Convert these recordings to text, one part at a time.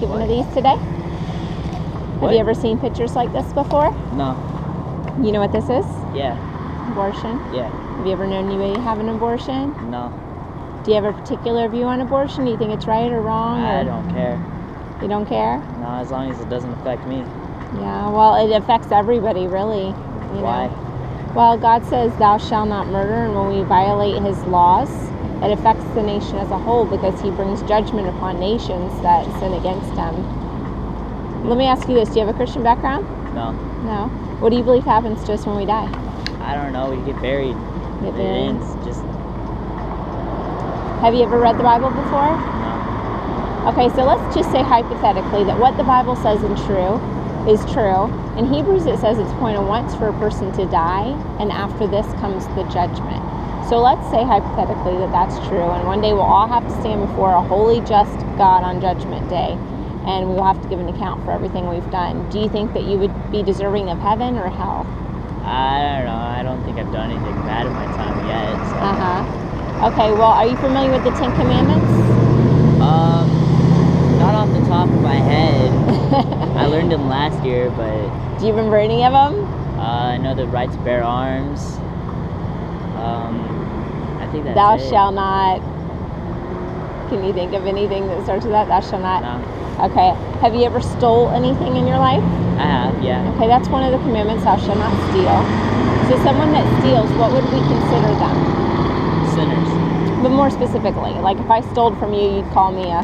get one of these today? Have you ever seen pictures like this before? No. You know what this is? Yeah. Abortion? Yeah. Have you ever known anybody have an abortion? No. Do you have a particular view on abortion? Do you think it's right or wrong? I don't care. You don't care? No, as long as it doesn't affect me. Yeah, well, it affects everybody, really. You Why? know? Well, God says, thou shalt not murder, and when we violate his laws, it affects the nation as a whole because he brings judgment upon nations that sin against him. Let me ask you this. Do you have a Christian background? No. No? What do you believe happens to us when we die? I don't know. We get buried. Get It buried? ends. Just Have you ever read the Bible before? no. Okay, so let's just say hypothetically that what the Bible says is true. In Hebrews it says it's appointed once for a person to die, and after this comes the judgment. So let's say hypothetically that that's true, and one day we'll all have to stand before a holy, just God on Judgment Day, and we will have to give an account for everything we've done. Do you think that you would be deserving of heaven or hell? I don't know. I don't think I've done anything bad in my time yet. So. Okay, well, are you familiar with the Ten Commandments? Not off the top of my head. I learned them last year, but Do you remember any of them? I know the right to bear arms. I think that's Thou it. shalt not. Can you think of anything that starts with that? Thou shalt not. No. Okay. Have you ever stole anything in your life? I have, yeah. Okay, that's one of the commandments. Thou shalt not steal. So someone that steals, what would we consider them? Sinners. But more specifically, like if I stole from you, you'd call me a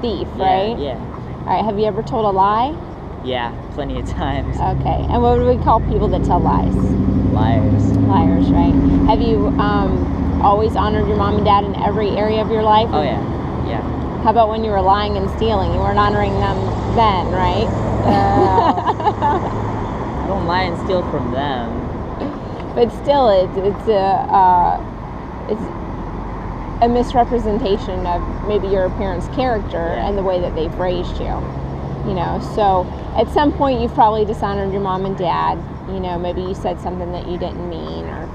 thief, right? Yeah. All right. Have you ever told a lie? Yeah, plenty of times. Okay. And what would we call people that tell lies? Liars. Liars, right? Have you always honored your mom and dad in every area of your life? Oh, yeah. Yeah. How about when you were lying and stealing? You weren't honoring them then, right? I don't lie and steal from them. But still, it's a misrepresentation of maybe your parents' character and the way that they've raised you. You know, so at some point you've probably dishonored your mom and dad. You know, maybe you said something that you didn't mean, or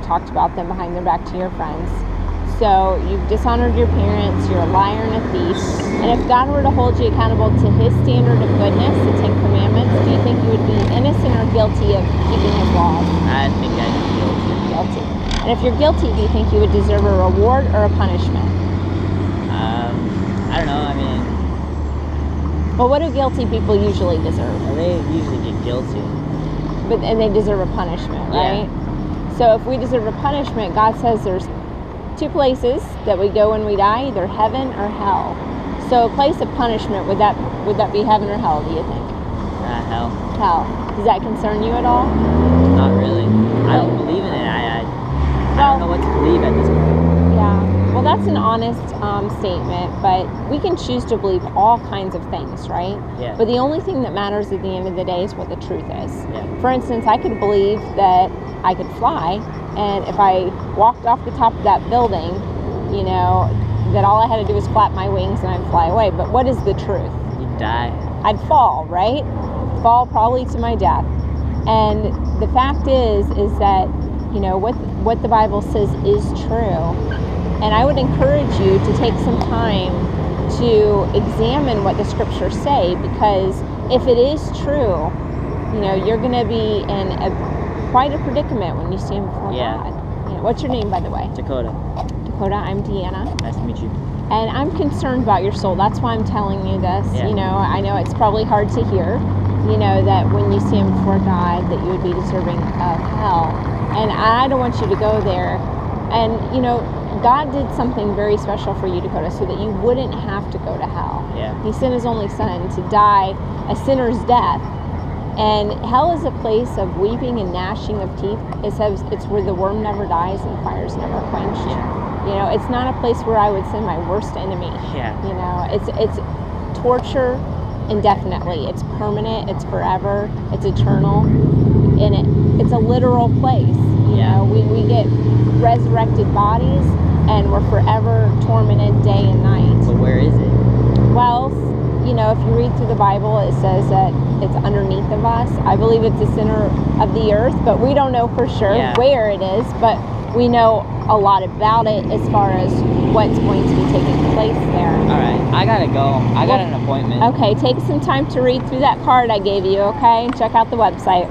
talked about them behind their back to your friends. So you've dishonored your parents, you're a liar and a thief. And if God were to hold you accountable to his standard of goodness, the Ten Commandments, do you think you would be innocent or guilty of keeping his laws? I think I'd be guilty. Guilty. And if you're guilty, do you think you would deserve a reward or a punishment? I don't know. I mean, Well, what do guilty people usually deserve? they usually get guilty. And they deserve a punishment, right? Yeah. So if we deserve a punishment, God says there's two places that we go when we die, either heaven or hell. So a place of punishment, would that be heaven or hell, do you think? Hell. Hell. Does that concern you at all? Not really. I don't believe in it. I don't know what to believe at this point. Yeah. Well, that's an honest statement, but we can choose to believe all kinds of things, right? Yeah. But the only thing that matters at the end of the day is what the truth is. Yeah. For instance, I could believe that I could fly, and if I walked off the top of that building, you know, that all I had to do was flap my wings and I'd fly away. But what is the truth? You'd die. I'd fall, right? Fall probably to my death. And the fact is that, you know, what the Bible says is true. And I would encourage you to take some time to examine what the scriptures say, because if it is true, you know, you're going to be in quite a predicament when you stand before God. You know, what's your name, by the way? Dakota. Dakota, I'm Deanna. Nice to meet you. And I'm concerned about your soul. That's why I'm telling you this. Yeah. You know, I know it's probably hard to hear, you know, that when you stand before God that you would be deserving of hell. And I don't want you to go there. And, you know, God did something very special for you, Dakota, so that you wouldn't have to go to hell. Yeah. He sent his only son to die a sinner's death. And hell is a place of weeping and gnashing of teeth. It says it's where the worm never dies and the fire's never quenched. Yeah. You know, it's not a place where I would send my worst enemy. Yeah. You know, it's torture indefinitely. It's permanent. It's forever. It's eternal. And it's a literal place. You know, we get resurrected bodies and we're forever tormented day and night. But where is it? Well, you know, if you read through the Bible, it says that it's underneath of us. I believe it's the center of the earth, but we don't know for sure where it is. But we know a lot about it as far as what's going to be taking place there. All right. I I gotta go. I got an appointment. Okay, take some time to read through that card I gave you, okay? And check out the website.